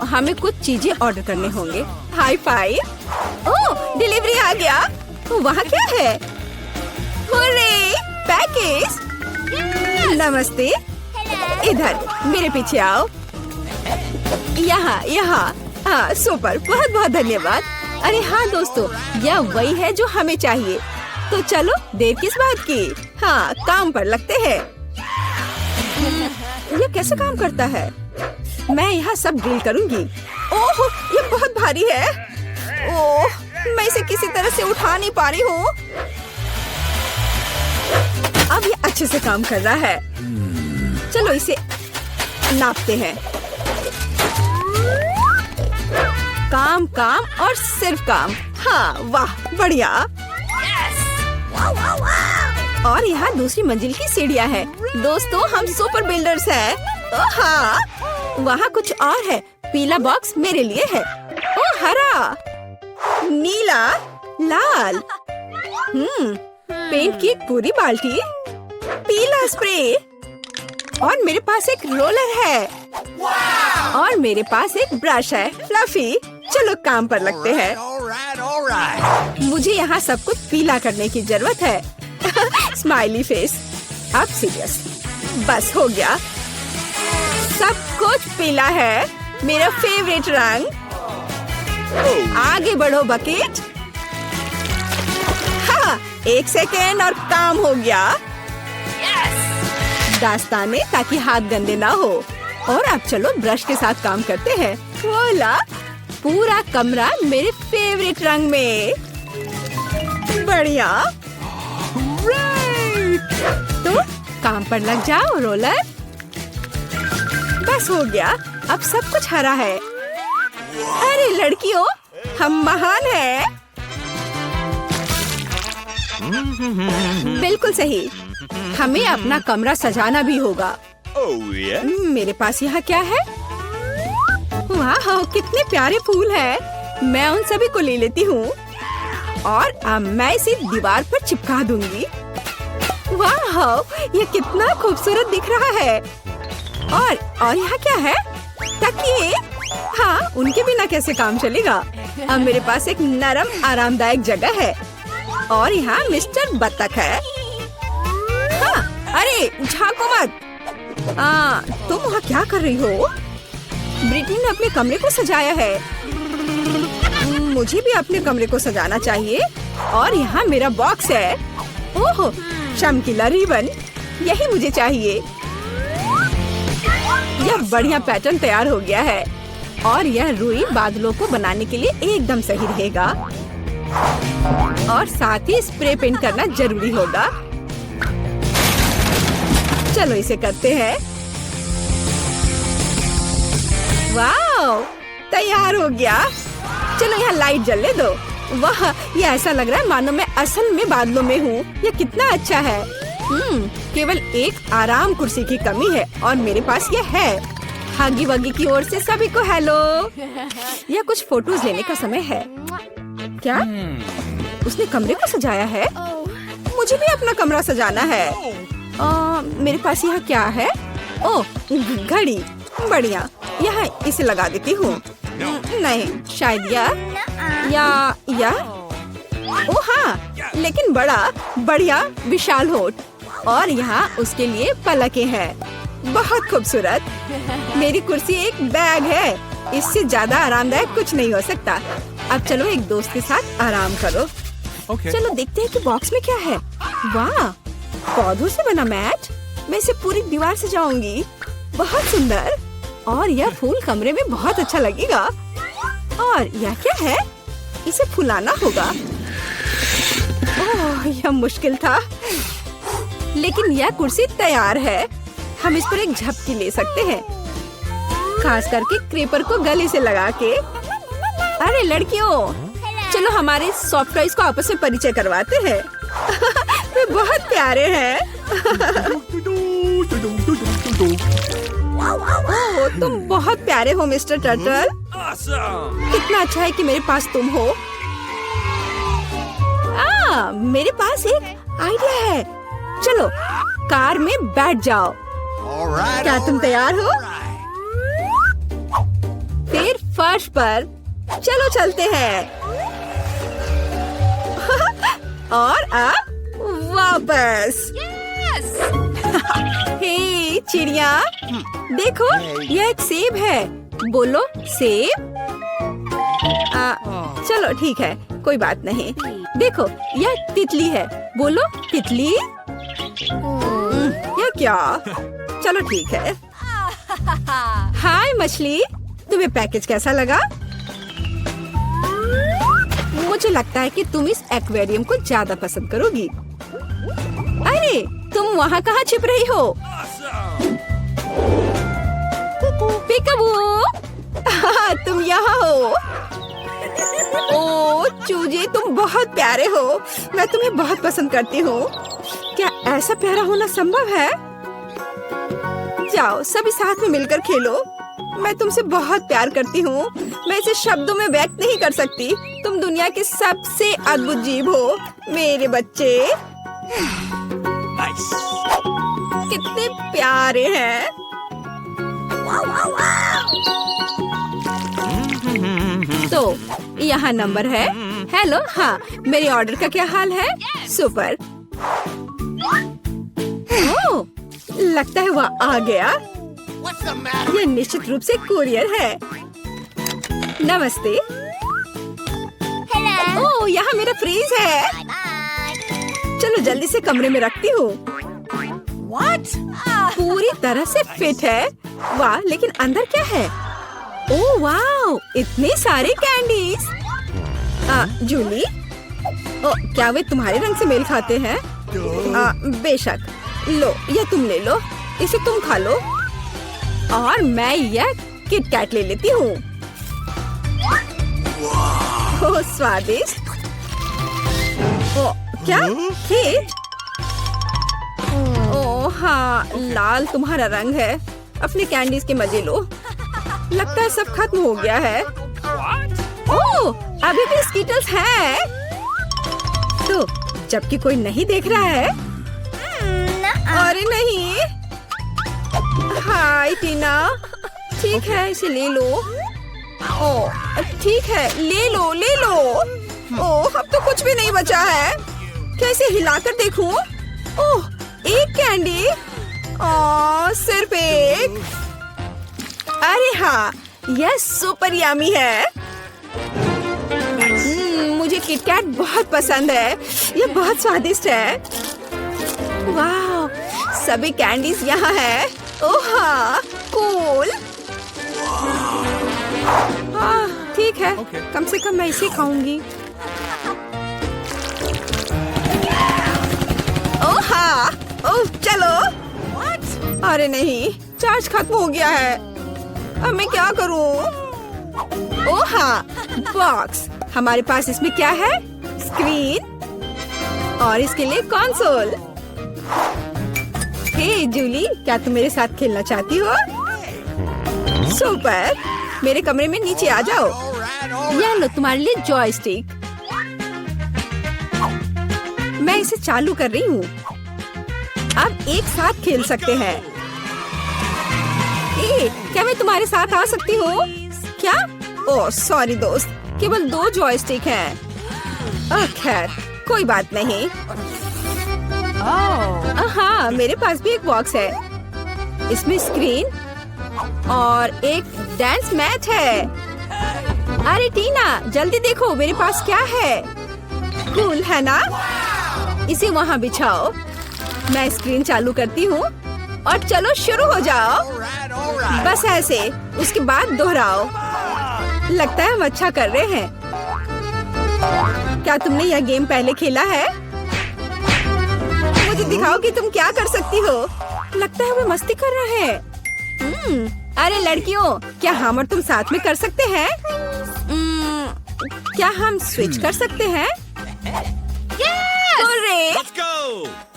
हमें कुछ चीजें ऑर्डर करने होंगे। High five. ओह, डिलीवरी आ गया। वहाँ क्या है? Hurray, package. नमस्ते। इधर मेरे पीछे आओ। यहाँ यहाँ। हाँ, सुपर, बहुत बहुत धन्यवाद। अरे हाँ दोस्तों, यह वही है जो हमें चाहिए। तो चलो, देर किस बात की। हाँ, काम पर लगते हैं। ये कैसे काम करता है? मैं यहाँ सब डील करूंगी। ओह, ये बहुत भारी है। ओह, मैं इसे किसी तरह से उठा नहीं पा रही हूँ। अब ये अच्छे से काम कर रहा है। चलो इसे नापते हैं। काम काम और सिर्फ काम। हाँ, वाह, बढ़िया। और यहाँ दूसरी मंजिल की सीढ़ियाँ हैं। दोस्तों, हम सुपर बिल्डर्स हैं। ओह हाँ, वहाँ कुछ और है। पीला बॉक्स मेरे लिए है। ओह, हरा, नीला, लाल। पेंट की एक पूरी बाल्टी, पीला स्प्रे, और मेरे पास एक रोलर है। और मेरे पास एक ब्रश है, फ्लफी। चलो काम पर लगते हैं। मुझे यहाँ सब कुछ पीला करने की जरूरत है। Smiley face. अब सीरियस। बस हो गया। सब कुछ पीला है, मेरा फेवरेट रंग। आगे बढ़ो बकेट। हाँ, 1 सेकेंड और काम हो गया। दास्ताने, ताकि हाथ गंदे ना हो। और अब चलो ब्रश के साथ काम करते हैं। वोला, पूरा कमरा मेरे फेवरेट रंग में। बढ़िया। तो काम पर लग जाओ रोलर। बस हो गया। अब सब कुछ हरा है। अरे लड़कियों, हम महान हैं। बिल्कुल सही। हमें अपना कमरा सजाना भी होगा। मेरे पास यहाँ क्या है? वाह, कितने प्यारे फूल हैं। मैं उन सभी को ले लेती हूँ और अब मैं इसे दीवार पर चिपका दूंगी। वाह, ये कितना खूबसूरत दिख रहा है। और यहाँ क्या है? तकिए। हाँ, उनके बिना कैसे काम चलेगा। अब मेरे पास एक नरम आरामदायक जगह है। और यहाँ मिस्टर बत्तख है। हाँ, अरे झांको मत। तुम वहाँ क्या कर रही हो? ब्रिटनी ने अपने कमरे को सजाया है। मुझे भी अपने कमरे को सजाना चाहिए। और यहाँ मेरा बॉक्स है। ओह, चमकीला रिबन, यही मुझे चाहिए। यह बढ़िया पैटर्न तैयार हो गया है। और यह रुई बादलों को बनाने के लिए एकदम सही रहेगा। और साथ ही स्प्रे पेंट करना जरूरी होगा। चलो इसे करते हैं। वाह, तैयार हो गया। चलो यहाँ लाइट जलने दो। वाह, ये ऐसा लग रहा है मानो मैं असल में बादलों में हूँ। ये कितना अच्छा है। केवल एक आराम कुर्सी की कमी है और मेरे पास ये है। हागी वागी की ओर से सभी को हेलो। यह कुछ फोटोज लेने का समय है। क्या उसने कमरे को सजाया है? मुझे भी अपना कमरा सजाना है। मेरे पास यहाँ क्या है? ओह, घड़ी। बढ़िया, यहाँ इसे लगा देती हूँ। नहीं, शायद या ओह हाँ, लेकिन बड़ा बढ़िया विशाल होठ। और यहाँ उसके लिए पलकें हैं। बहुत खूबसूरत। मेरी कुर्सी एक बैग है। इससे ज्यादा आरामदायक कुछ नहीं हो सकता। अब चलो एक दोस्त के साथ आराम करो। चलो देखते हैं कि बॉक्स में क्या है। वाह, पौधों से बना मैट। मैं इसे पूरी दीवार सजाऊंगी। बहुत सुंदर। और यह फूल कमरे में बहुत अच्छा लगेगा। और यह क्या है? इसे फुलाना होगा। ओह, यह मुश्किल था। लेकिन यह कुर्सी तैयार है। हम इस पर एक झपकी ले सकते हैं, खास करके क्रेपर को गले से लगा के। अरे लड़कियों, चलो हमारे सॉफ्ट टॉयज को आपस में परिचय करवाते हैं। वे बहुत प्यारे हैं। ओह, तुम बहुत प्यारे हो मिस्टर टर्टल। कितना अच्छा है कि मेरे पास तुम हो। मेरे पास एक आइडिया है। चलो कार में बैठ जाओ। क्या तुम तैयार हो? फिर फर्श पर। चलो चलते हैं। और अब वापस। हे चिड़िया, देखो यह एक सेब है। बोलो सेब। चलो ठीक है, कोई बात नहीं। देखो यह तितली है। बोलो तितली। यह क्या? चलो ठीक है। हाय मछली, तुम्हें पैकेज कैसा लगा? मुझे लगता है कि तुम इस एक्वेरियम को ज्यादा पसंद करोगी। अरे तुम वहाँ कहाँ छिप रही हो? पिकाबू, तुम यहाँ हो। ओ चूजे, तुम बहुत प्यारे हो। मैं तुम्हें बहुत पसंद करती हूँ। क्या ऐसा प्यारा होना संभव है? जाओ सभी साथ में मिलकर खेलो। मैं तुमसे बहुत प्यार करती हूँ। मैं इसे शब्दों में व्यक्त नहीं कर सकती। तुम दुनिया के सबसे अद्भुत जीव हो मेरे बच्चे। कितने प्यारे हैं। तो यहाँ नंबर है। हेलो, हाँ मेरे ऑर्डर का क्या हाल है? सुपर। ओह, लगता है वह आ गया। ये निश्चित रूप से कुरियर है। नमस्ते। ओह, यहाँ मेरा फ्रीज है। चलो जल्दी से कमरे में रखती हूँ। पूरी तरह से फिट है। वाह, लेकिन अंदर क्या है? ओह वाह, इतने सारे कैंडीज। जूली, क्या वे तुम्हारे रंग से मेल खाते हैं? बेशक। लो, यह तुम ले लो। इसे तुम खा लो। और मैं यह किट कैट ले लेती हूँ। ओह स्वादिष्ट। ओह क्या? केक? ओह हाँ, लाल तुम्हारा रंग है। अपने कैंडीज के मजे लो। लगता है सब खत्म हो गया है। ओह, अभी भी स्कीटल्स हैं। तो जबकि कोई नहीं देख रहा है। अरे नहीं। हाय टीना, ठीक है इसे ले लो। ओह ठीक है, ले लो ले लो। ओह, अब तो कुछ भी नहीं बचा है। कैसे हिलाकर देखूं? ओह, एक कैंडी। ओह, सिर्फ एक। अरे हाँ, यह सुपर यम्मी है। मुझे किटकैट बहुत पसंद है। यह बहुत स्वादिष्ट है। वाह, सभी कैंडीज यहाँ है। ओह हाँ, कूल। हाँ ठीक है, कम से कम मैं इसे खाऊंगी। ओह हाँ, ओह चलो। अरे नहीं, चार्ज खत्म हो गया है। अब मैं क्या करूं? ओह हाँ, बॉक्स। हमारे पास इसमें क्या है? स्क्रीन और इसके लिए कंसोल। हे जूली, क्या तुम मेरे साथ खेलना चाहती हो? सुपर। मेरे कमरे में नीचे आ जाओ। यह लो तुम्हारे लिए जॉयस्टिक। मैं इसे चालू कर रही हूँ। अब एक साथ खेल सकते हैं। क्या मैं तुम्हारे साथ आ सकती हूँ? क्या? ओह सॉरी दोस्त, केवल 2 जॉयस्टिक हैं। खैर कोई बात नहीं। हाँ, मेरे पास भी एक बॉक्स है। इसमें स्क्रीन और एक डांस मैच है। अरे टीना, जल्दी देखो मेरे पास क्या है। कूल है ना? इसे वहाँ बिछाओ। मैं स्क्रीन चालू करती हूँ और चलो शुरू हो जाओ। बस ऐसे, उसके बाद दोहराओ। लगता है हम अच्छा कर रहे हैं। क्या तुमने यह गेम पहले खेला है? मुझे दिखाओ कि तुम क्या कर सकती हो। लगता है वे मस्ती कर रहे हैं। अरे लड़कियों, क्या हम और तुम साथ में कर सकते हैं? क्या हम स्विच कर सकते हैं?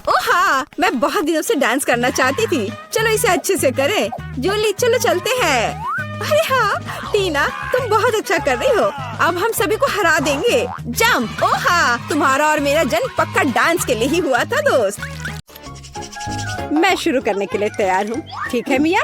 ओह हाँ, मैं बहुत दिनों से डांस करना चाहती थी। चलो इसे अच्छे से करें। जूली चलो चलते हैं। अरे हाँ टीना, तुम बहुत अच्छा कर रही हो। अब हम सभी को हरा देंगे। जंप। ओह हाँ, तुम्हारा और मेरा जन्म पक्का डांस के लिए ही हुआ था दोस्त। मैं शुरू करने के लिए तैयार हूँ। ठीक है मिया?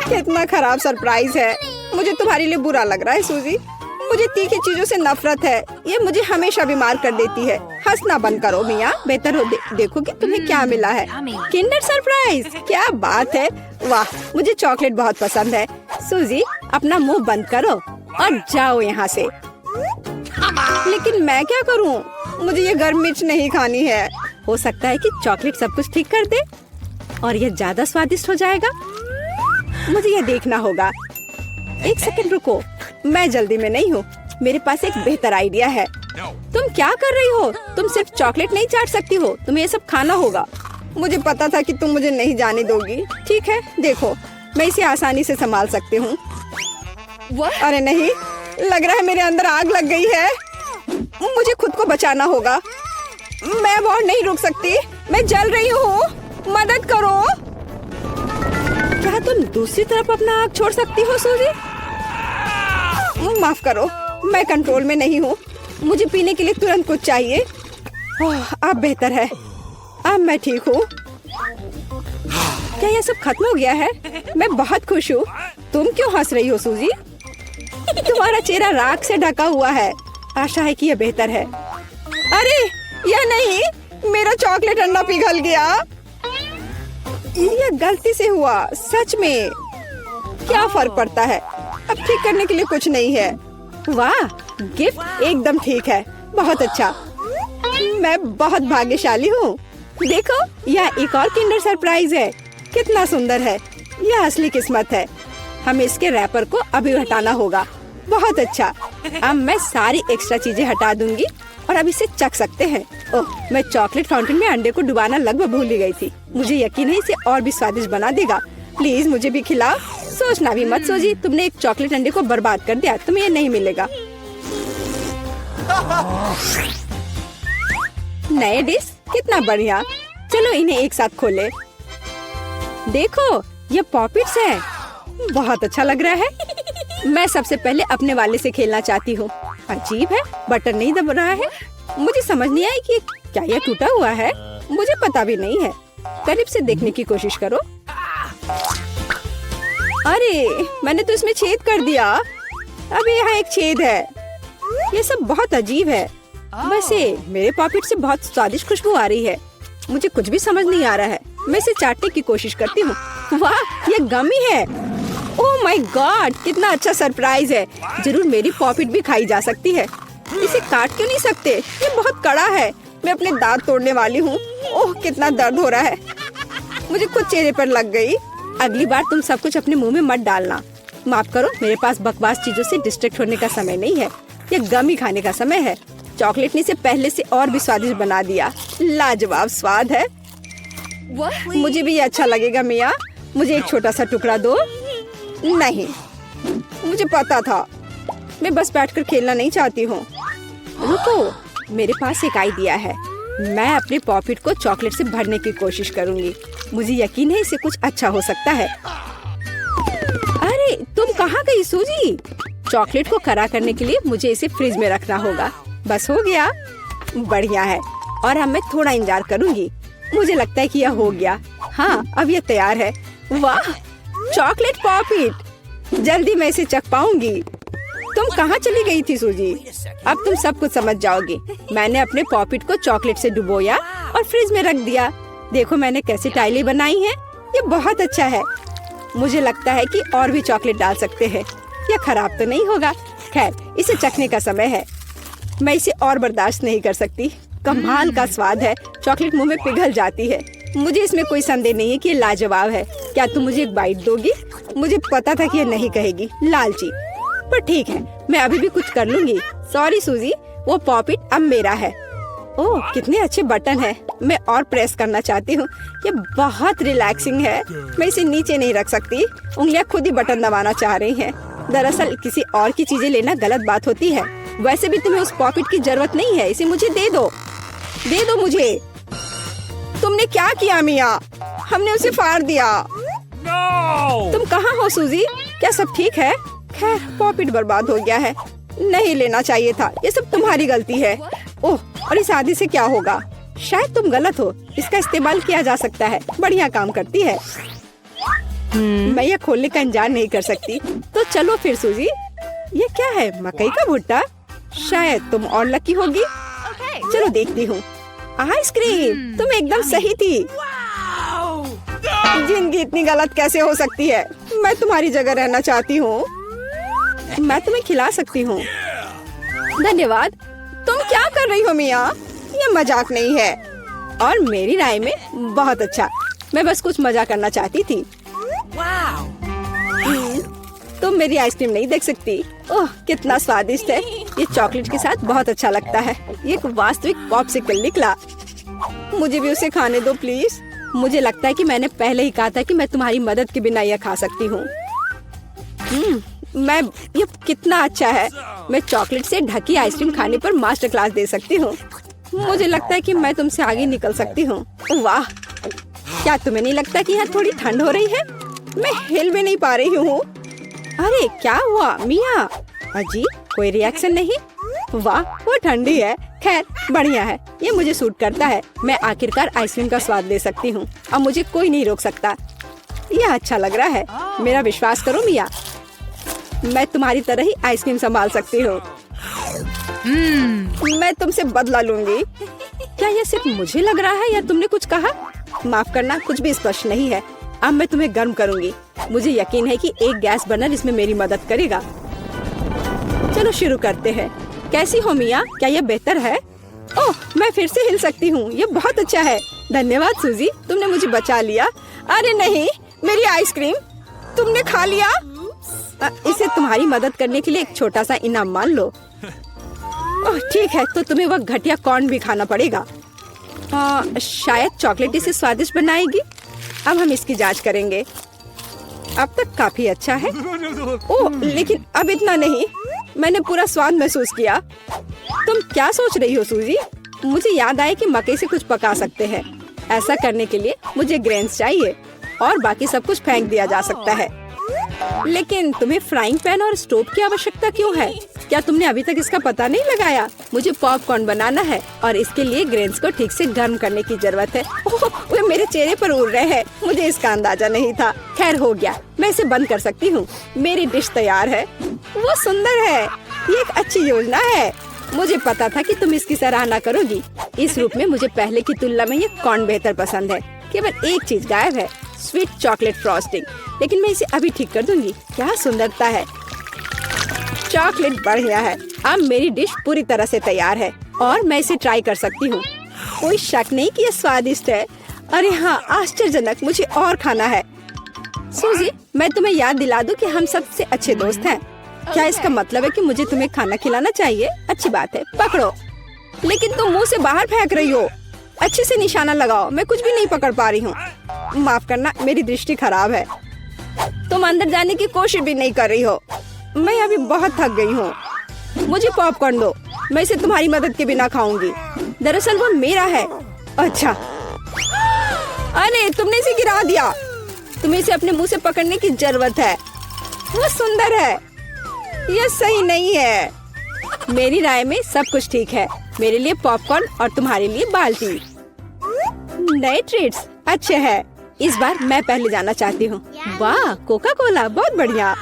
कितना खराब सरप्राइज है। मुझे तुम्हारे लिए बुरा लग रहा है सूजी। मुझे तीखी चीजों से नफरत है, ये मुझे हमेशा बीमार कर देती है। हंसना बंद करो मिया, बेहतर हो देखो कि तुम्हें क्या मिला है। किंडर सरप्राइज, क्या बात है, वाह मुझे चॉकलेट बहुत पसंद है। सूजी अपना मुंह बंद करो और जाओ यहाँ से। लेकिन मैं क्या करूँ, मुझे ये गर्म मिर्च नहीं खानी है। हो सकता है कि चॉकलेट सब कुछ ठीक कर दे और ये ज्यादा स्वादिष्ट हो जाएगा। मुझे ये देखना होगा। एक सेकंड रुको, मैं जल्दी में नहीं हूँ, मेरे पास एक बेहतर आइडिया है। तुम क्या कर रही हो? तुम सिर्फ चॉकलेट नहीं चाट सकती हो, तुम्हें ये सब खाना होगा। मुझे पता था कि तुम मुझे नहीं जाने दोगी। ठीक है, देखो मैं इसे आसानी से संभाल सकती हूँ। अरे नहीं, लग रहा है मेरे अंदर आग लग गई है। मुझे खुद को बचाना होगा। मैं और नहीं रुक सकती, मैं जल रही हूँ, मदद करो। क्या तुम दूसरी तरफ अपना आग छोड़ सकती हो सूजी? माफ करो, मैं कंट्रोल में नहीं हूँ। मुझे पीने के लिए तुरंत कुछ चाहिए। अब बेहतर है, अब मैं ठीक हूँ। क्या यह सब खत्म हो गया है? मैं बहुत खुश हूँ। तुम क्यों हंस रही हो सूजी? तुम्हारा चेहरा राख से ढका हुआ है। आशा है कि यह बेहतर है। अरे यह नहीं, मेरा चॉकलेट अंडा पिघल गया। यह गलती से हुआ, सच में। क्या फर्क पड़ता है, अब ठीक करने के लिए कुछ नहीं है। वाह, गिफ्ट एकदम ठीक है, बहुत अच्छा। मैं बहुत भाग्यशाली हूँ। देखो, यह एक और किंडर सरप्राइज है। कितना सुंदर है, यह असली किस्मत है। हमें इसके रैपर को अभी हटाना होगा। बहुत अच्छा, अब मैं सारी एक्स्ट्रा चीजें हटा दूंगी और अब इसे चख सकते हैं। ओह, मैं चॉकलेट फाउंटेन में अंडे को डुबाना लगभग भूल ही गई थी। मुझे यकीन है इसे और भी स्वादिष्ट बना देगा। प्लीज मुझे भी खिलाओ। सोचना भी मत सूजी, तुमने एक चॉकलेट अंडे को बर्बाद कर दिया, तुम्हें ये नहीं मिलेगा। नए डिश, कितना बढ़िया। चलो इन्हें एक साथ खोले। देखो, ये पॉपिट्स है, बहुत अच्छा लग रहा है। मैं सबसे पहले अपने वाले से खेलना चाहती हूँ। अजीब है, बटन नहीं दब रहा है। मुझे समझ नहीं आई कि क्या यह टूटा हुआ है। मुझे पता भी नहीं है। करीब से देखने की कोशिश करो। अरे मैंने तो इसमें छेद कर दिया। अब यहाँ एक छेद है। ये सब बहुत अजीब है। वैसे मेरे पॉकेट से बहुत स्वादिष्ट खुशबू आ रही है। मुझे कुछ भी समझ नहीं आ रहा है। मैं इसे चाटने की कोशिश करती हूँ। वाह, ये गमी है। ओह माय गॉड, कितना अच्छा सरप्राइज है। जरूर मेरी पॉकेट भी खाई जा सकती है। इसे काट क्यों नहीं सकते? ये बहुत कड़ा है। मैं अपने दांत तोड़ने वाली हूँ। ओह, कितना दर्द हो रहा है। मुझे खुद चेहरे पर लग गई। अगली बार तुम सब कुछ अपने मुंह में मत डालना। माफ करो, मेरे पास बकवास चीजों से डिस्ट्रैक्ट होने का समय नहीं है। ये गमी खाने का समय है। चॉकलेट ने इसे पहले से और भी स्वादिष्ट बना दिया। लाजवाब स्वाद है। मुझे भी ये अच्छा लगेगा मिया। मुझे एक छोटा सा टुकड़ा दो। नहीं, मुझे पता था। मैं बस बैठकर खेलना नहीं चाहती हूँ। रुको, मेरे पास एक आइडिया है। मैं अपने पॉकेट को चॉकलेट से भरने की कोशिश करूँगी। मुझे यकीन है इसे कुछ अच्छा हो सकता है। अरे तुम कहाँ गई सूजी? चॉकलेट को कड़ा करने के लिए मुझे इसे फ्रिज में रखना होगा। बस हो गया। बढ़िया है। और अब मैं थोड़ा इंतजार करूँगी। मुझे लगता है कि यह हो गया। हाँ, अब यह तैयार है। वाह, चॉकलेट पॉकेट। जल्दी मैं इसे चख पाऊंगी। तुम कहाँ चली गई थी सूजी? अब तुम सब कुछ समझ जाओगी। मैंने अपने पॉकेट को चॉकलेट से डुबोया और फ्रिज में रख दिया। देखो मैंने कैसी टाइलें बनाई हैं। ये बहुत अच्छा है। मुझे लगता है कि और भी चॉकलेट डाल सकते हैं। यह खराब तो नहीं होगा। खैर, इसे चखने का समय है। मैं इसे और बर्दाश्त नहीं कर सकती। कमाल का स्वाद है। चॉकलेट मुंह में पिघल जाती है। मुझे इसमें कोई संदेह नहीं है कि ये लाजवाब है। क्या तुम मुझे एक बाइट दोगी? मुझे पता था कि ये नहीं कहेगी, लालची। पर ठीक है, मैं अभी भी कुछ कर लूंगी। सॉरी सूजी, वो पॉकेट अब मेरा है। ओह, कितने अच्छे बटन है। मैं और प्रेस करना चाहती हूँ। ये बहुत रिलैक्सिंग है। मैं इसे नीचे नहीं रख सकती। उंगलियां खुद ही बटन दबाना चाह रही हैं। दरअसल किसी और की चीजें लेना गलत बात होती है। वैसे भी तुम्हें उस पॉकेट की जरूरत नहीं है। इसे मुझे दे दो। दे दो मुझे। तुमने क्या किया मिया? हमने उसे फाड़ दिया। तुम कहाँ हो सूजी? क्या सब ठीक है? खैर, पॉकेट बर्बाद हो गया है। नहीं लेना चाहिए था। ये सब तुम्हारी गलती है। ओह, और इस आदि से क्या होगा? शायद तुम गलत हो। इसका इस्तेमाल किया जा सकता है। बढ़िया काम करती है। मैं ये खोलने का इंतजार नहीं कर सकती। तो चलो फिर सूजी, ये क्या है? मकई का भुट्टा? शायद तुम और लकी होगी। चलो देखती हूँ। आइसक्रीम, तुम एकदम सही थी। जिंदगी इतनी गलत कैसे हो सकती है? मैं तुम्हारी जगह रहना चाहती हूँ। मैं तुम्हें खिला सकती हूँ। धन्यवाद। तुम क्या कर रही हो मिया? ये मजाक नहीं है और मेरी राय में बहुत अच्छा। मैं बस कुछ मजा करना चाहती थी। तुम मेरी आइसक्रीम नहीं देख सकती। ओह, कितना स्वादिष्ट है। ये चॉकलेट के साथ बहुत अच्छा लगता है। ये एक वास्तविक पॉप्सिकल निकला। मुझे भी उसे खाने दो प्लीज। मुझे लगता है कि मैंने पहले ही कहा था कि मैं तुम्हारी मदद के बिना यह खा सकती हूँ। ये कितना अच्छा है। मैं चॉकलेट से ढकी आइसक्रीम खाने पर मास्टर क्लास दे सकती हूँ। मुझे लगता है कि मैं तुमसे आगे निकल सकती हूँ। वाह, क्या तुम्हें नहीं लगता कि यहाँ थोड़ी ठंड हो रही है? मैं हिल भी नहीं पा रही हूँ। अरे क्या हुआ मिया? अजी, कोई रिएक्शन नहीं? वाह, वो ठंडी है। खैर, बढ़िया है। ये मुझे सूट करता है। मैं आखिरकार आइसक्रीम का स्वाद ले सकती हूँ। अब मुझे कोई नहीं रोक सकता। यह अच्छा लग रहा है। मेरा विश्वास करो मिया, मैं तुम्हारी तरह ही आइसक्रीम संभाल सकती हूँ। मैं तुमसे बदला लूंगी। क्या यह सिर्फ मुझे लग रहा है या तुमने कुछ कहा? माफ करना, कुछ भी स्पष्ट नहीं है। अब मैं तुम्हें गर्म करूंगी। मुझे यकीन है कि एक गैस बर्नर इसमें मेरी मदद करेगा। चलो शुरू करते हैं। कैसी हो मिया? क्या यह बेहतर है? ओह, मैं फिर से हिल सकती हूँ। यह बहुत अच्छा है। धन्यवाद सूजी, तुमने मुझे बचा लिया। अरे नहीं, मेरी आइसक्रीम तुमने खा लिया। इसे तुम्हारी मदद करने के लिए एक छोटा सा इनाम मान लो। ओह ठीक है, तो तुम्हें वह घटिया कॉर्न भी खाना पड़ेगा। शायद चॉकलेट इसे स्वादिष्ट बनाएगी। अब हम इसकी जांच करेंगे। अब तक काफी अच्छा है। ओह, लेकिन अब इतना नहीं। मैंने पूरा स्वाद महसूस किया। तुम क्या सोच रही हो सूजी? मुझे याद आया कि मकई से कुछ पका सकते हैं। ऐसा करने के लिए मुझे ग्रेन्स चाहिए और बाकी सब कुछ फेंक दिया जा सकता है। लेकिन तुम्हें फ्राइंग पैन और स्टोव की आवश्यकता क्यों है? क्या तुमने अभी तक इसका पता नहीं लगाया? मुझे पॉपकॉर्न बनाना है और इसके लिए ग्रेन्स को ठीक से गर्म करने की जरूरत है। ओह, वे मेरे चेहरे पर उड़ रहे हैं। मुझे इसका अंदाजा नहीं था। खैर, हो गया। मैं इसे बंद कर सकती हूँ। मेरी डिश तैयार है। वो सुंदर है। ये एक अच्छी योजना है। मुझे पता था कि तुम इसकी सराहना करोगी। इस रूप में मुझे पहले की तुलना में ये कॉर्न बेहतर पसंद है। केवल एक चीज गायब है, स्वीट चॉकलेट फ्रॉस्टिंग। लेकिन मैं इसे अभी ठीक कर दूंगी। क्या सुंदरता है। चॉकलेट बढ़िया है। अब मेरी डिश पूरी तरह से तैयार है और मैं इसे ट्राई कर सकती हूँ। कोई शक नहीं कि यह स्वादिष्ट है। अरे हाँ, आश्चर्यजनक। मुझे और खाना है। सूजी, मैं तुम्हें याद दिला दूं कि हम सबसे अच्छे दोस्त हैं। क्या इसका मतलब है कि मुझे तुम्हें खाना खिलाना चाहिए? अच्छी बात है, पकड़ो। लेकिन तुम मुंह से बाहर फेंक रही हो। अच्छे से निशाना लगाओ। मैं कुछ भी नहीं पकड़ पा रही हूँ। माफ करना, मेरी दृष्टि खराब है। तुम अंदर जाने की कोशिश भी नहीं कर रही हो। मैं अभी बहुत थक गई हूँ। मुझे पॉपकॉर्न दो। मैं इसे तुम्हारी मदद के बिना खाऊंगी। दरअसल वो मेरा है। अच्छा, अरे तुमने इसे गिरा दिया। तुम्हें इसे अपने मुंह से पकड़ने की जरूरत है। वो सुंदर है। यह सही नहीं है। मेरी राय में सब कुछ ठीक है। मेरे लिए पॉपकॉर्न और तुम्हारे लिए बाल्टी। नए ट्रीट्स अच्छे हैं। इस बार मैं पहले जाना चाहती हूँ। वाह, कोका कोला, बहुत बढ़िया।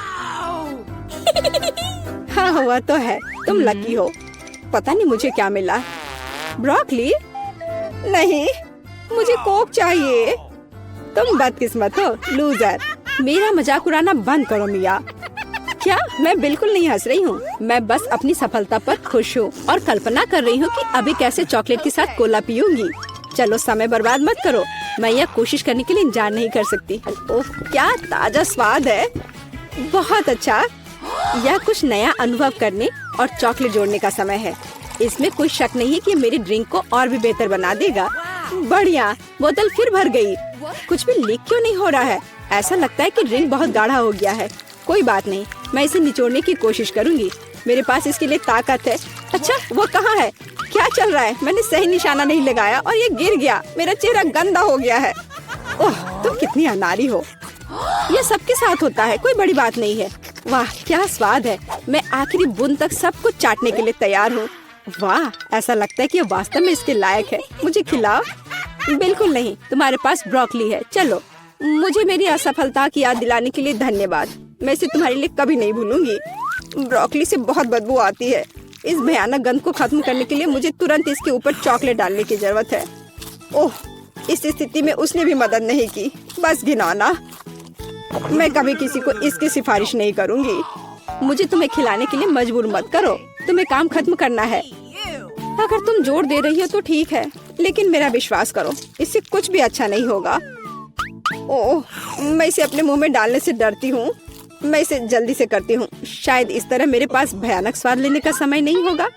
हाँ, हुआ तो है। तुम लकी हो। पता नहीं मुझे क्या मिला। ब्रोकली? नहीं, मुझे कोक चाहिए। तुम बदकिस्मत हो, लूजर। मेरा मजाक उड़ाना बंद करो मिया। क्या? मैं बिल्कुल नहीं हंस रही हूँ। मैं बस अपनी सफलता पर खुश हूँ और कल्पना कर रही हूँ कि अभी कैसे चॉकलेट के साथ कोला पीऊंगी। चलो, समय बर्बाद मत करो। मैं यह कोशिश करने के लिए इंतजार नहीं कर सकती। ओह, क्या ताजा स्वाद है। बहुत अच्छा। यह कुछ नया अनुभव करने और चॉकलेट जोड़ने का समय है। इसमें कोई शक नहीं है कि मेरी ड्रिंक को और भी बेहतर बना देगा। बढ़िया। बोतल फिर भर गई। कुछ भी लीक क्यों नहीं हो रहा है? ऐसा लगता है कि ड्रिंक बहुत गाढ़ा हो गया है। कोई बात नहीं, मैं इसे निचोड़ने की कोशिश करूंगी। मेरे पास इसके लिए ताकत है। अच्छा, वो कहाँ है? क्या चल रहा है? मैंने सही निशाना नहीं लगाया और ये गिर गया। मेरा चेहरा गंदा हो गया है। ओह, तुम कितनी अनाड़ी हो। ये सबके साथ होता है, कोई बड़ी बात नहीं है। वाह, क्या स्वाद है। मैं आखिरी बूंद तक सब कुछ चाटने के लिए तैयार हूँ। वाह, ऐसा लगता है कि ये वास्तव में इसके लायक है। मुझे खिलाओ। बिल्कुल नहीं, तुम्हारे पास ब्रोकली है। चलो, मुझे मेरी असफलता की याद दिलाने के लिए धन्यवाद। मैं इसे तुम्हारे लिए कभी नहीं भूलूंगी। ब्रोकली से बहुत बदबू आती है। इस भयानक गंध को खत्म करने के लिए मुझे तुरंत इसके ऊपर चॉकलेट डालने की जरूरत है। ओह, इस स्थिति में उसने भी मदद नहीं की। बस घिनौना। मैं कभी किसी को इसकी सिफारिश नहीं करूंगी। मुझे तुम्हें खिलाने के लिए मजबूर मत करो। तुम्हें काम खत्म करना है। अगर तुम जोर दे रही हो तो ठीक है, लेकिन मेरा विश्वास करो, इससे कुछ भी अच्छा नहीं होगा। ओह, मैं इसे अपने मुंह में डालने से डरती हूँ। मैं इसे जल्दी से करती हूँ। शायद इस तरह मेरे पास भयानक स्वाद लेने का समय नहीं होगा।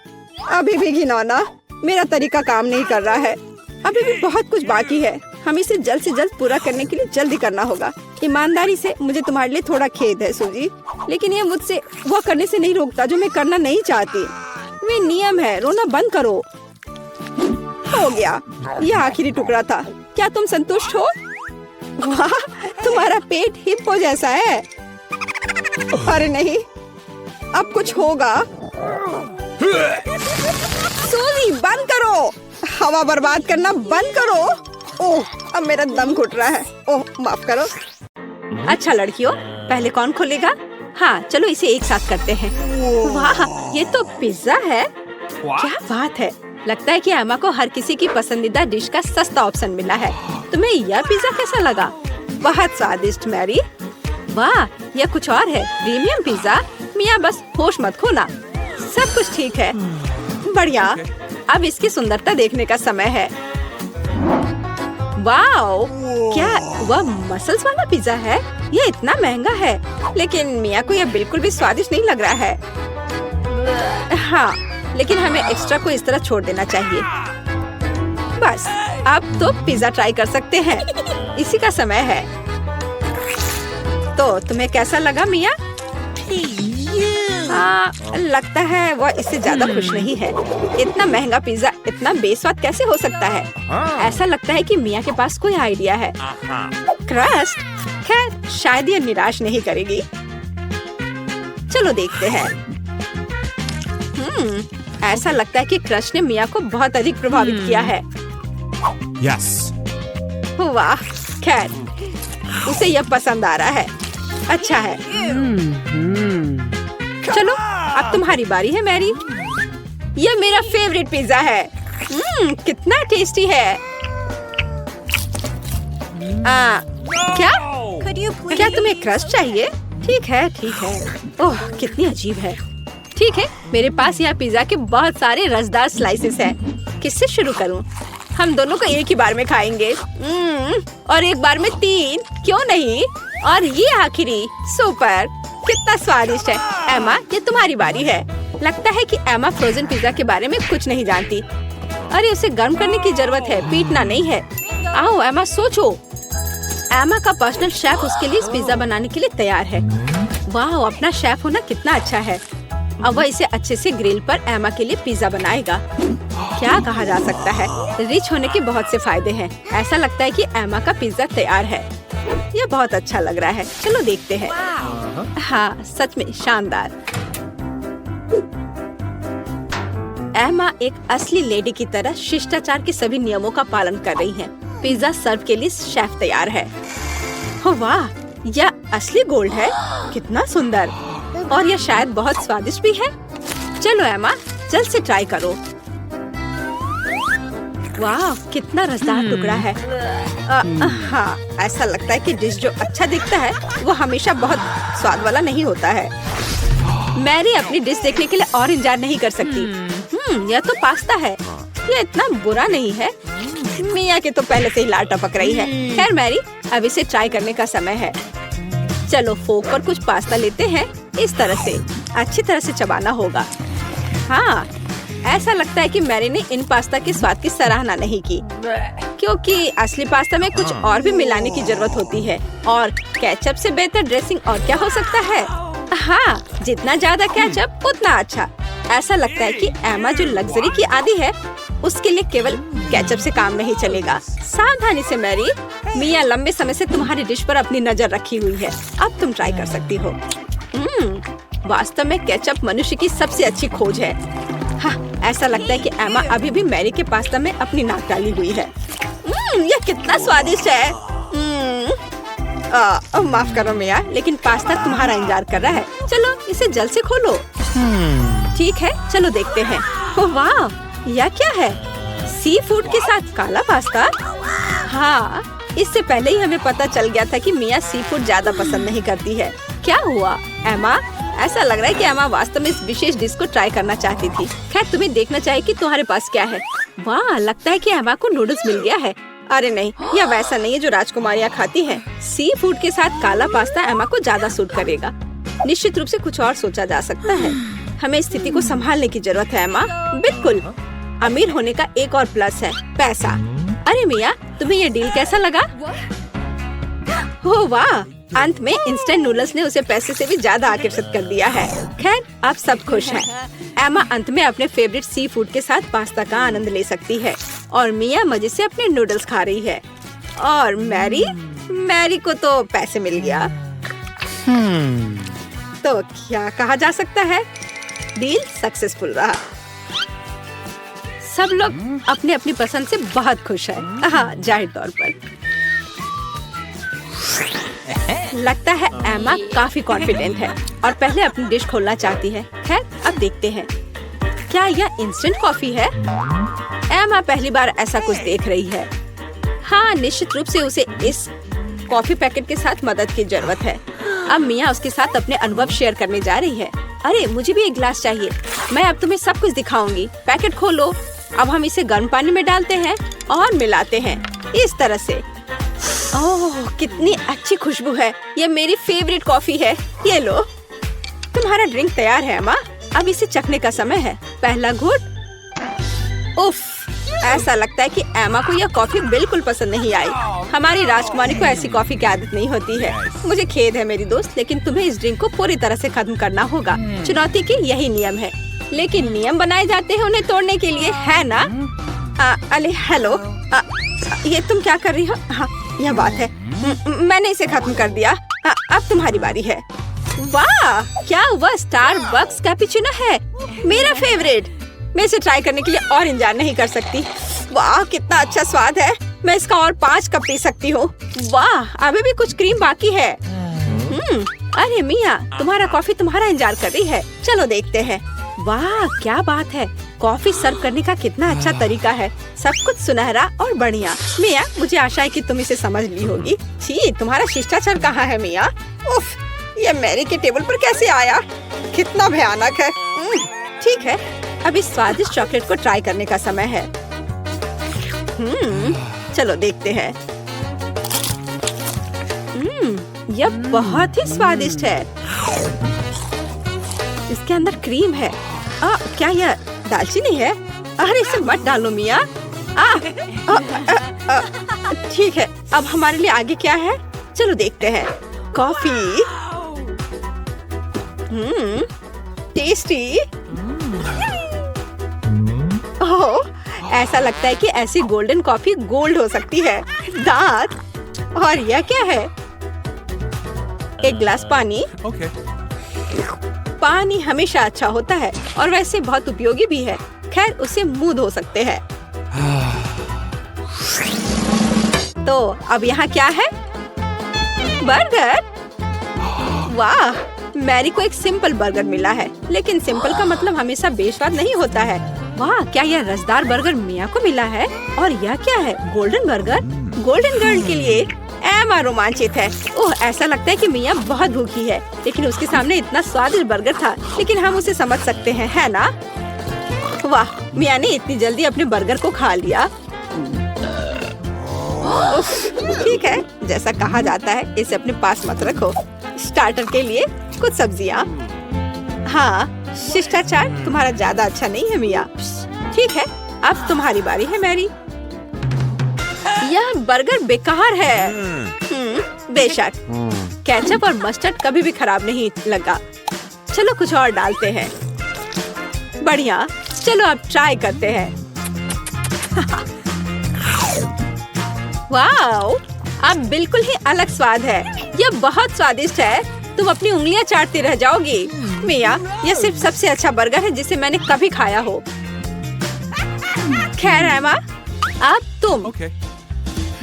अभी भी घिनौना। मेरा तरीका काम नहीं कर रहा है। अभी भी बहुत कुछ बाकी है। हम इसे जल्द से जल्द पूरा करने के लिए जल्दी करना होगा। ईमानदारी से मुझे तुम्हारे लिए थोड़ा खेद है सूजी, लेकिन ये मुझसे वो करने से नहीं रोकता जो मैं करना नहीं चाहती। वे नियम है। रोना बंद करो। हो गया। यह आखिरी टुकड़ा था। क्या तुम संतुष्ट हो? वाह, तुम्हारा पेट हिप्पो जैसा है। अरे नहीं, अब कुछ होगा। सूजी बंद करो। हवा बर्बाद करना बंद करो। ओह, अब मेरा दम घुट रहा है। ओह, माफ करो। अच्छा लड़कियों, पहले कौन खोलेगा? हाँ, चलो इसे एक साथ करते हैं। वाह, ये तो पिज्जा है। क्या बात है। लगता है कि एमा को हर किसी की पसंदीदा डिश का सस्ता ऑप्शन मिला है। तुम्हें यह पिज्जा कैसा लगा? बहुत स्वादिष्ट मैरी। वाह, यह कुछ और है। Premium pizza. मिया बस होश मत खोना। सब कुछ ठीक है। बढ़िया। अब इसकी सुंदरता देखने का समय है। वाओ, क्या वह मसल्स वाला पिज्जा है? यह इतना महंगा है, लेकिन मिया को यह बिल्कुल भी स्वादिष्ट नहीं लग रहा है। हाँ, लेकिन हमें एक्स्ट्रा को इस तरह छोड़ देना चाहिए। बस, अब तो पिज्जा ट्राई कर सकते हैं। इसी का समय है। तो तुम्हें कैसा लगा मिया? लगता है वह इससे ज्यादा खुश नहीं है। इतना महंगा पिज्जा इतना बेस्वाद कैसे हो सकता है? ऐसा लगता है कि मिया के पास कोई आइडिया है। क्रस्ट? खैर, शायद ये निराश नहीं करेगी। चलो देखते हैं। ऐसा लगता है कि क्रस्ट ने मिया को बहुत अधिक प्रभावित किया है। Yes. वाह, खैर, उसे यह पसंद आ रहा है। अच्छा है। चलो, अब तुम्हारी बारी है मैरी। यह मेरा फेवरेट पिज्जा है। कितना टेस्टी है। क्या? क्या तुम्हें क्रस्ट चाहिए? ठीक है, ठीक है। ओह, कितनी अजीब है। ठीक है, मेरे पास यहाँ पिज्जा के बहुत सारे रसदार स्लाइसेस हैं। किससे शुरू करूँ? हम दोनों को एक ही बार में खाएंगे। और एक बार में 3, क्यों नहीं? और ये आखिरी। सुपर, कितना स्वादिष्ट है। एमा, ये तुम्हारी बारी है। लगता है कि एमा फ्रोजन पिज्जा के बारे में कुछ नहीं जानती। अरे, उसे गर्म करने की जरूरत है, पीटना नहीं है। आओ एमा, सोचो। एमा का पर्सनल शेफ उसके लिए इस पिज्जा बनाने के लिए तैयार है। वाह, अपना शेफ होना कितना अच्छा है। अब वह इसे अच्छे से ग्रिल पर एमा के लिए पिज्जा बनाएगा। क्या कहा जा सकता है, रिच होने के बहुत से फायदे हैं। ऐसा लगता है कि एमा का पिज्जा तैयार है। यह बहुत अच्छा लग रहा है। चलो देखते हैं। हाँ, सच में शानदार। एमा एक असली लेडी की तरह शिष्टाचार के सभी नियमों का पालन कर रही है। पिज्जा सर्व के लिए शेफ तैयार है। वाह, यह असली गोल्ड है। कितना सुंदर। और यह शायद बहुत स्वादिष्ट भी है। चलो एमा, जल्द से ट्राई करो। वाह, कितना रसदार टुकड़ा है। हाँ, ऐसा लगता है कि डिश जो अच्छा दिखता है वो हमेशा बहुत स्वाद वाला नहीं होता है। मैरी अपनी डिश देखने के लिए और इंतजार नहीं कर सकती। यह तो पास्ता है। यह इतना बुरा नहीं है। मिया के तो पहले से ही लार टपक रही है। खैर मैरी, अब इसे ट्राई करने का समय है। चलो, फोक पर कुछ पास्ता लेते हैं। इस तरह से अच्छी तरह से चबाना होगा। हाँ, ऐसा लगता है कि मैरी ने इन पास्ता के स्वाद की सराहना नहीं की, क्योंकि असली पास्ता में कुछ और भी मिलाने की जरूरत होती है। और केचप से बेहतर ड्रेसिंग और क्या हो सकता है? हाँ, जितना ज्यादा केचप उतना अच्छा। ऐसा लगता है कि एमा जो लग्जरी की आदी है, उसके लिए केवल केचप से काम नहीं चलेगा। सावधानी से मैरी, मिया लंबे समय से तुम्हारी डिश पर अपनी नजर रखी हुई है। अब तुम ट्राई कर सकती हो। वास्तव में केचप मनुष्य की सबसे अच्छी खोज है। हाँ, ऐसा लगता है कि एमा अभी भी मैरी के पास्ता में अपनी नाक डाली हुई है। यह कितना स्वादिष्ट है। माफ करो मिया, लेकिन पास्ता तुम्हारा इंतजार कर रहा है। चलो इसे जल्द से खोलो। ठीक है, चलो देखते हैं। ओह वाह, यह क्या है? सी फूड के साथ काला पास्ता? हाँ, इससे पहले ही हमें पता चल गया था कि मिया सी फूड ज्यादा पसंद नहीं करती है। क्या हुआ एमा? ऐसा लग रहा है कि एमा वास्तव में इस विशेष डिश को ट्राई करना चाहती थी। खैर, तुम्हें देखना चाहिए कि तुम्हारे पास क्या है। वाह, लगता है कि एमा को नूडल्स मिल गया है। अरे नहीं, यह वैसा नहीं है जो राजकुमारियाँ खाती हैं। सी फूड के साथ काला पास्ता एमा को ज्यादा सूट करेगा। निश्चित रूप से कुछ और सोचा जा सकता है। हमें स्थिति को संभालने की जरूरत है एमा। बिल्कुल, अमीर होने का एक और प्लस है, पैसा। अरे मिया, तुम्हें ये डील कैसा लगा? ओह वाह, अंत में इंस्टेंट नूडल्स ने उसे पैसे से भी ज्यादा आकर्षित कर दिया है। खैर, अब सब खुश हैं। एमा अंत में अपने फेवरेट सी फूड के साथ पास्ता का आनंद ले सकती है और मिया मजे से अपने नूडल्स खा रही है। और मैरी को तो पैसे मिल गया। तो क्या कहा जा सकता है? डील सक्सेसफुल रहा। सब लोग अपने अपनी पसंद से बहुत खुश हैं। हाँ, जाहिर तौर पर लगता है एमा काफी कॉन्फिडेंट है और पहले अपनी डिश खोलना चाहती है। खैर, अब देखते हैं। क्या यह इंस्टेंट कॉफी है? एमा पहली बार ऐसा कुछ देख रही है। हाँ, निश्चित रूप से उसे इस कॉफी पैकेट के साथ मदद की जरूरत है। अब मिया उसके साथ अपने अनुभव शेयर करने जा रही है। अरे, मुझे भी एक गिलास चाहिए। मैं अब तुम्हें सब कुछ दिखाऊंगी। पैकेट खोलो। अब हम इसे गर्म पानी में डालते हैं और मिलाते हैं इस तरह से। ओह, कितनी अच्छी खुशबू है। ये मेरी फेवरेट कॉफी है। ये लो, तुम्हारा ड्रिंक तैयार है अम्मा। अब इसे चखने का समय है। पहला घूंट। उफ, ऐसा लगता है कि एमा को यह कॉफी बिल्कुल पसंद नहीं आई। हमारी राजकुमारी को ऐसी कॉफी की आदत नहीं होती है। मुझे खेद है मेरी दोस्त, लेकिन तुम्हें इस ड्रिंक को पूरी तरह से खत्म करना होगा। चुनौती के यही नियम है, लेकिन नियम बनाए जाते हैं उन्हें तोड़ने के लिए, है ना? अरे हेलो, ये तुम क्या कर रही हो? हाँ, यह बात है। मैंने इसे खत्म कर दिया। अब तुम्हारी बारी है। वाह, क्या वह स्टारबक्स कैपुचिनो है, मेरा फेवरेट। मैं इसे ट्राई करने के लिए और इंतजार नहीं कर सकती। वाह, कितना अच्छा स्वाद है। मैं इसका और 5 कप पी सकती हूँ। वाह, अभी भी कुछ क्रीम बाकी है। अरे मिया, तुम्हारा कॉफी तुम्हारा इंतजार कर रही है। चलो देखते हैं। वाह, क्या बात है। कॉफी सर्व करने का कितना अच्छा तरीका है। सब कुछ सुनहरा और बढ़िया। मिया, मुझे आशा है कि तुम इसे समझ ली होगी। छी, तुम्हारा शिष्टाचार कहाँ है मिया? उफ, ये मैरी के टेबल पर कैसे आया? कितना भयानक है। ठीक है, अब इस स्वादिष्ट चॉकलेट को ट्राई करने का समय है। चलो देखते हैं। यह बहुत ही स्वादिष्ट है। इसके अंदर क्रीम है। क्या यह दालचीनी है? अरे इसे मत डालो मिया। ठीक है, अब हमारे लिए आगे क्या है? चलो देखते हैं। कॉफी। टेस्टी। ओह, ऐसा लगता है कि ऐसी गोल्डन कॉफी गोल्ड हो सकती है। दांत। और यह क्या है? एक गिलास पानी। Okay. पानी हमेशा अच्छा होता है और वैसे बहुत उपयोगी भी है। खैर, उसे मुंह धो सकते हैं। तो अब यहाँ क्या है? बर्गर। वाह, मैरी को एक सिंपल बर्गर मिला है, लेकिन सिंपल का मतलब हमेशा बेस्वाद नहीं होता है। वाह, क्या यह रसदार बर्गर मिया को मिला है? और यह क्या है? Golden burger. गोल्डन गर्ल के लिए एमा रोमांचित है। ओह, ऐसा लगता है कि मिया बहुत भूखी है, लेकिन उसके सामने इतना स्वादिष्ट बर्गर था। लेकिन हम उसे समझ सकते हैं, है ना? वाह, मिया ने इतनी जल्दी अपने बर्गर को खा लिया। ठीक है, जैसा कहा जाता है, इसे अपने पास मत रखो। स्टार्टर के लिए कुछ सब्जियाँ। हाँ, शिष्टाचार तुम्हारा ज्यादा अच्छा नहीं है मिया। ठीक है, अब तुम्हारी बारी है मैरी। यह बर्गर बेकार है। बेशक, केचप और मस्टर्ड कभी भी खराब नहीं लगा। चलो कुछ और डालते हैं। बढ़िया, चलो अब ट्राई करते हैं। वाओ, अब बिल्कुल ही अलग स्वाद है। यह बहुत स्वादिष्ट है। तुम अपनी उंगलियां चाटती रह जाओगी। मिया, यह सिर्फ सबसे अच्छा बर्गर है जिसे मैंने कभी खाया हो। खैर एमा, अब तुम। Okay.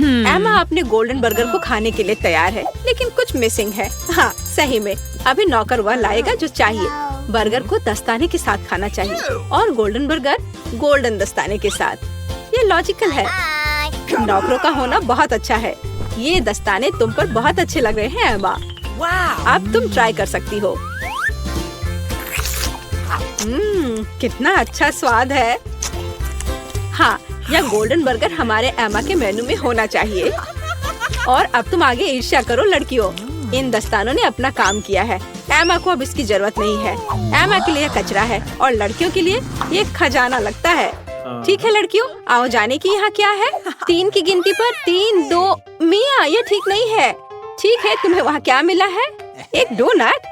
एमा अपने गोल्डन बर्गर को खाने के लिए तैयार है, लेकिन कुछ मिसिंग है। हाँ सही में, अभी नौकर वह लाएगा जो चाहिए। बर्गर को दस्ताने के साथ खाना चाहिए और गोल्डन बर्गर गोल्डन दस्ताने के साथ। ये लॉजिकल है। नौकरों का होना बहुत अच्छा है। ये दस्ताने तुम पर बहुत अच्छे लग रहे हैं एमा। अब तुम ट्राई कर सकती हो। कितना अच्छा स्वाद है। हाँ, यह गोल्डन बर्गर हमारे एमा के मेनू में होना चाहिए। और अब तुम आगे ईर्ष्या करो लड़कियों। इन दस्तानों ने अपना काम किया है। एमा को अब इसकी जरूरत नहीं है। एमा के लिए कचरा है और लड़कियों के लिए ये खजाना लगता है। ठीक है लड़कियों, आओ जाने की यहाँ क्या है। 3 की गिनती पर 3, 2। मिया, ये ठीक नहीं है। ठीक है, तुम्हें वहाँ क्या मिला है? एक डोनट।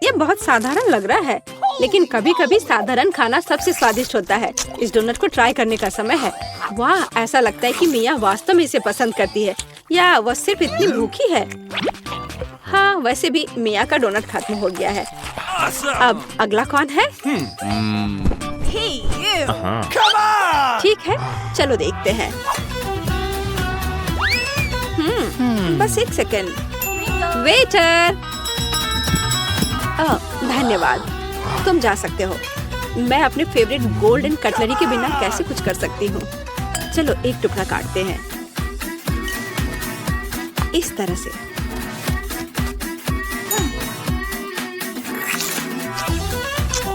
ये बहुत साधारण लग रहा है, लेकिन कभी कभी साधारण खाना सबसे स्वादिष्ट होता है। इस डोनट को ट्राई करने का समय है। वाह, ऐसा लगता है कि मिया वास्तव में इसे पसंद करती है, या वह सिर्फ इतनी भूखी है। हाँ, वैसे भी मिया का डोनट खत्म हो गया है। अब अगला कौन है? ठीक है, चलो देखते हैं। बस 1 सेकेंड। वेटर, धन्यवाद, तुम जा सकते हो। मैं अपने फेवरेट गोल्डन कटलरी के बिना कैसे कुछ कर सकती हूँ। चलो एक टुकड़ा काटते हैं इस तरह से।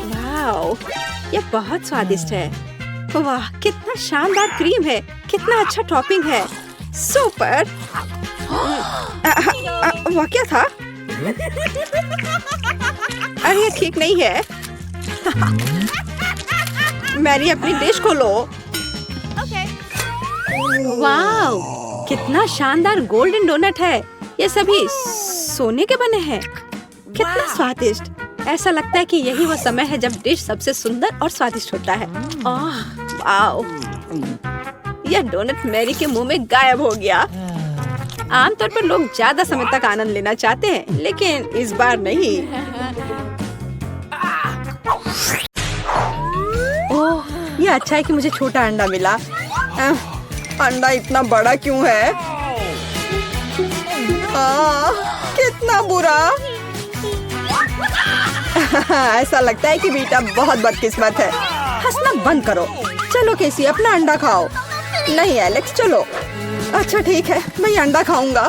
वाओ, यह बहुत स्वादिष्ट है। वाह, कितना शानदार क्रीम है, कितना अच्छा टॉपिंग है। सुपर। वह क्या था? अरे ये ठीक नहीं है। मैरी, अपनी डिश खोलो। वाओ, कितना शानदार गोल्डन डोनट है। ये सभी सोने के बने हैं। कितना स्वादिष्ट। ऐसा लगता है कि यही वो समय है जब डिश सबसे सुंदर और स्वादिष्ट होता है। वाओ, यह डोनट मैरी के मुंह में गायब हो गया। आमतौर पर लोग ज्यादा समय तक आनंद लेना चाहते हैं, लेकिन इस बार नहीं। ओह, ये अच्छा है कि मुझे छोटा अंडा मिला। अंडा इतना बड़ा क्यों है? कितना बुरा। ऐसा लगता है कि बेटा बहुत बदकिस्मत है। हंसना बंद करो। चलो केसी, अपना अंडा खाओ। नहीं एलेक्स, चलो। अच्छा ठीक है, मैं अंडा खाऊंगा।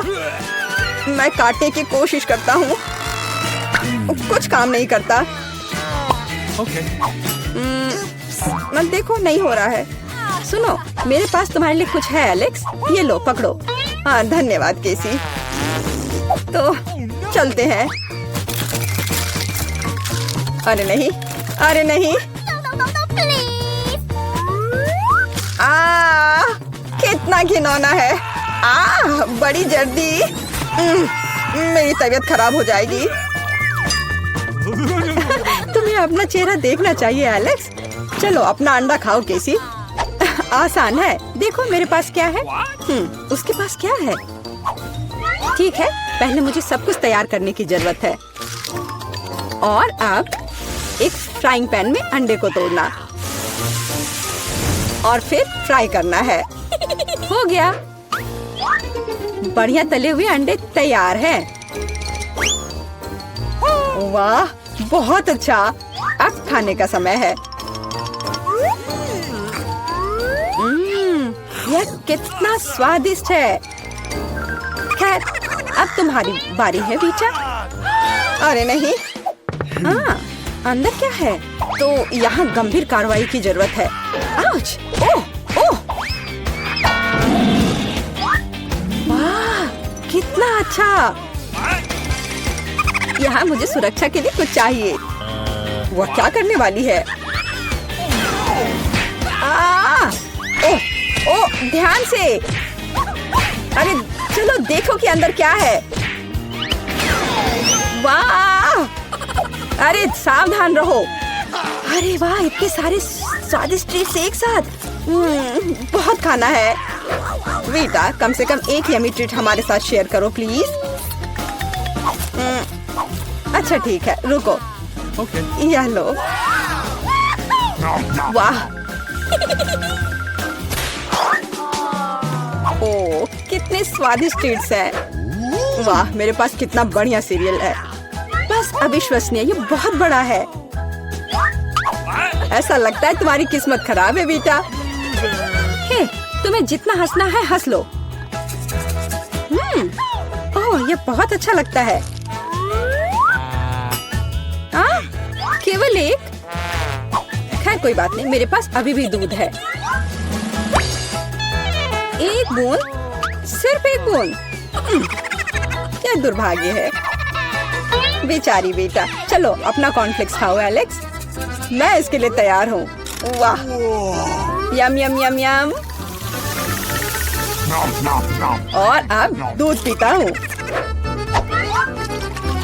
मैं काटने की कोशिश करता हूँ, कुछ काम नहीं करता। मत देखो, नहीं हो रहा है। सुनो, मेरे पास तुम्हारे लिए कुछ है एलेक्स। ये लो, पकड़ो। हाँ धन्यवाद केसी। तो चलते हैं। अरे नहीं, अरे नहीं। कितना घिनौना है। बड़ी जल्दी। मेरी तबीयत खराब हो जाएगी। तुम्हें अपना चेहरा देखना चाहिए एलेक्स। चलो अपना अंडा खाओ केसी। आसान है। देखो मेरे पास क्या है। उसके पास क्या है? ठीक है, पहले मुझे सब कुछ तैयार करने की जरूरत है। और अब एक फ्राइंग पैन में अंडे को तोड़ना और फिर फ्राई करना है। हो गया। बढ़िया तले हुए अंडे तैयार हैं। वाह, बहुत अच्छा। अब खाने का समय है। यह कितना स्वादिष्ट है। खैर, अब तुम्हारी बारी है बीचा। अरे नहीं। अंदर क्या है? तो यहाँ गंभीर कार्रवाई की जरूरत है। आउच! ओह! ओह! वाह! कितना अच्छा! यहाँ मुझे सुरक्षा के लिए कुछ चाहिए। वह क्या करने वाली है? ओह! ओह! ध्यान से! अरे चलो देखो कि अंदर क्या है। वाह! अरे सावधान रहो। अरे वाह, इतने सारे स्वादिष्ट ट्रीट्स एक साथ। बहुत खाना है। वीटा, कम से कम एक यमी ट्रीट हमारे साथ शेयर करो प्लीज। अच्छा ठीक है, रुको। यह लो। वाह! ओह, कितने स्वादिष्ट ट्रीट्स हैं। वाह, मेरे पास कितना बढ़िया सीरियल है। बस अविश्वसनीय, ये बहुत बड़ा है। ऐसा लगता है तुम्हारी किस्मत खराब है बेटा। हे, तुम्हें जितना हंसना है हंस लो। ओह, ये बहुत अच्छा लगता है। हाँ, केवल एक। खैर कोई बात नहीं, मेरे पास अभी भी दूध है। एक बूंद, सिर्फ एक बूंद। क्या दुर्भाग्य है। बेचारी बेटा। चलो अपना कॉर्नफ्लेक्स खाओ एलेक्स, मैं इसके लिए तैयार हूँ। वाह, यम यम यम यम। और अब दूध पीता हूँ।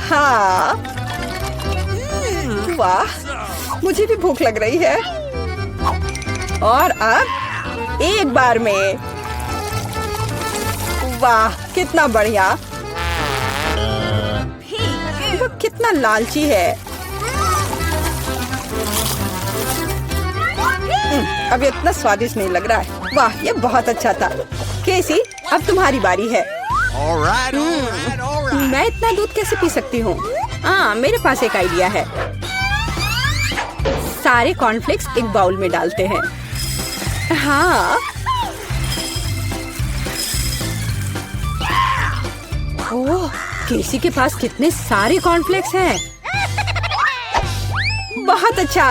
हाँ, वाह, मुझे भी भूख लग रही है। और अब एक बार में। वाह, कितना बढ़िया। वो कितना लालची है। अब इतना स्वादिष्ट नहीं लग रहा है। वाह, ये बहुत अच्छा था। केसी, अब तुम्हारी बारी है। All right, all right, all right. मैं इतना दूध कैसे पी सकती हूँ? हाँ, मेरे पास एक आइडिया है। सारे कॉर्नफ्लेक्स एक बाउल में डालते हैं। हाँ, ओह, केसी के पास कितने सारे कॉर्नफ्लेक्स हैं। बहुत अच्छा,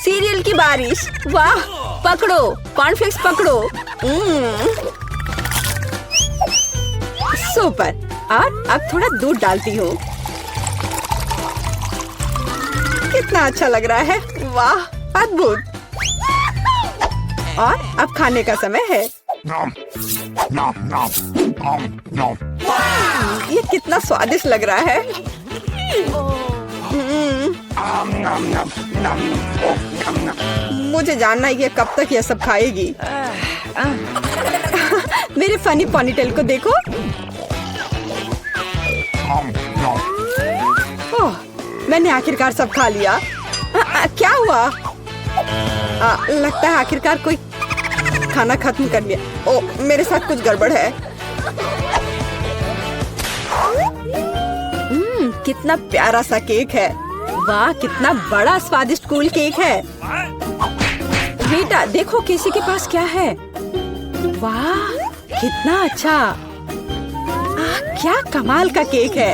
सीरियल की बारिश। वाह, पकड़ो कॉर्नफ्लेक्स पकड़ो। सुपर। और अब थोड़ा दूध डालती हूँ। कितना अच्छा लग रहा है। वाह, अद्भुत। और अब खाने का समय है। Nom, nom, nom, nom, nom. ये कितना स्वादिष्ट लग रहा है। Nom, nom, nom, oh, nom, nom. मुझे जानना है ये कब तक ये सब खाएगी। मेरे फनी पॉनीटेल को देखो। Nom, nom. ओह, मैंने आखिरकार सब खा लिया। क्या हुआ? लगता है आखिरकार कोई खाना खत्म कर लिया। ओह, मेरे साथ कुछ गड़बड़ है। कितना प्यारा सा केक है। वाह, कितना बड़ा स्वादिष्ट कूल केक है। बेटा देखो केसी के पास क्या है। वाह, कितना अच्छा। क्या कमाल का केक है।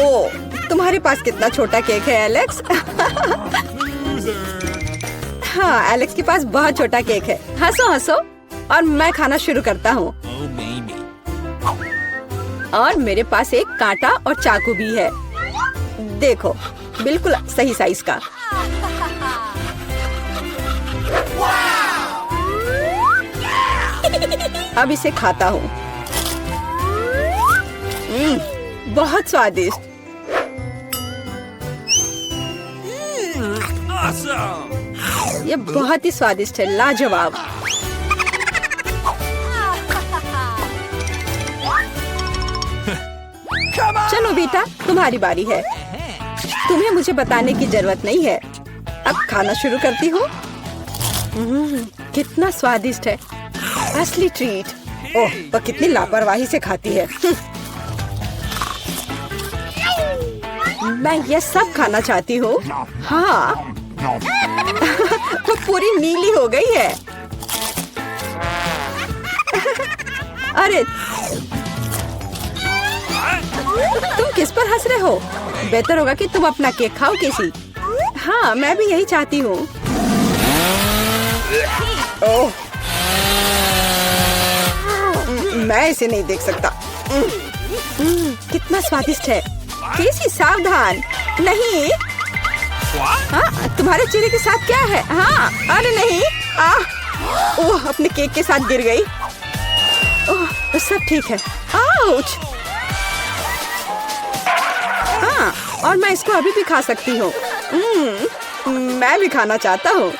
ओह, तुम्हारे पास कितना छोटा केक है एलेक्स। हाँ, एलेक्स के पास बहुत छोटा केक है। हंसो हंसो, और मैं खाना शुरू करता हूँ। और मेरे पास एक कांटा और चाकू भी है। देखो, बिल्कुल सही साइज का। अब इसे खाता हूँ। बहुत स्वादिष्ट। Awesome. ये बहुत ही स्वादिष्ट है, लाजवाब। चलो बेटा, तुम्हारी बारी है। तुम्हें मुझे बताने की जरूरत नहीं है। अब खाना शुरू करती हूँ। कितना स्वादिष्ट है, असली ट्रीट। ओह, वो कितनी लापरवाही से खाती है। मैं ये सब खाना चाहती हूँ। हाँ, Nom. वो पूरी नीली हो गई है। अरे, तुम किस पर हंस रहे हो? बेहतर होगा कि तुम अपना केक खाओ केसी। हाँ, मैं भी यही चाहती हूँ। ओह, मैं इसे नहीं देख सकता। कितना स्वादिष्ट है। केसी सावधान, नहीं। हाँ, तुम्हारे चेहरे के साथ क्या है? हाँ, अरे नहीं। ओह, अपने केक के साथ गिर गई। ओह, सब ठीक है। आउच। हाँ, और मैं इसको अभी भी खा सकती हूँ। मैं भी खाना चाहता हूँ।